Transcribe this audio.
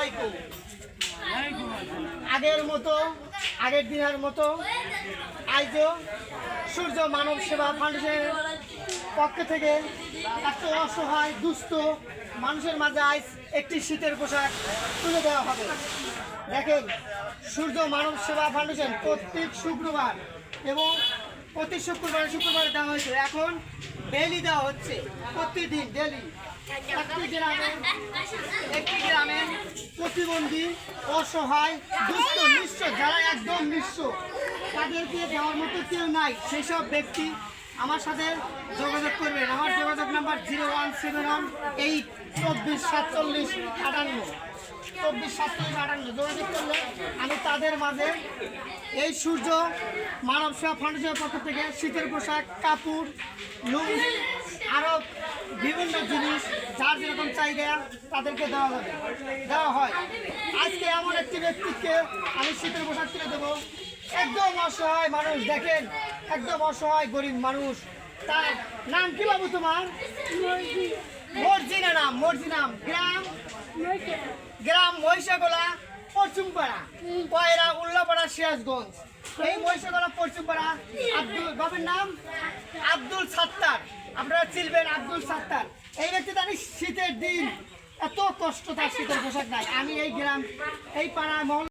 আলাইকুম। আগের মতো আগের দিনের মতো আজও সূর্য মানব সেবা ফাউন্ডেশনের পক্ষ থেকে এত অসহায় দুস্থ মানুষের মাঝে আজ একটি শীতের পোশাক তুলে দেওয়া হবে। দেখেন, সূর্য মানব সেবা ফাউন্ডেশন প্রত্যেক শুক্রবার এবং প্রতি শুক্রবারে দেওয়া হয়েছে, এখন ডেলি দেওয়া হচ্ছে, প্রতিদিন ডেলি। একটি গ্রামে প্রতিবন্ধী, অসহায়, দুস্থ, নিঃস্ব, যারা একদম নিঃস্ব, তাদেরকে দেওয়ার মতো কেউ নাই, সেসব ব্যক্তি আমার সাথে যোগাযোগ করবেন। আমার যোগাযোগ নাম্বার 01718244758 244758। যোগাযোগ করলে আমি তাদের মাঝে এই সূর্য মানব সেবা ফাউন্ডেশনের পক্ষ থেকে শীতের পোশাক, কাপড়, লুঙ্গি, আরও বিভিন্ন জিনিস যার যেরকম চাহিদা তাদেরকে দেওয়া হয়। আজকে এমন একটি ব্যক্তিকে আমি শীতের পোশাক কিনে দেবো, একদম অসহায় মানুষ। দেখেন, একদম অসহায় গরিব মানুষ। তার নাম কি বাবু তোমার? মর্জিনা নাম। গ্রাম মহিষাগোলা, পশ্চিমপাড়া, কয়রা, উল্লাপাড়া, সিরাজগঞ্জ। এই মহিষাগোলা, পশ্চিমপাড়া। বাবার নাম আব্দুল সাত্তার। আপনারা চিনবেন আব্দুল সাত্তার। এই ব্যক্তি জানি শীতের দিন এত কষ্ট, তার শীতের পোশাক নাই। আমি এই গ্রাম, এই পাড়া মহল্লা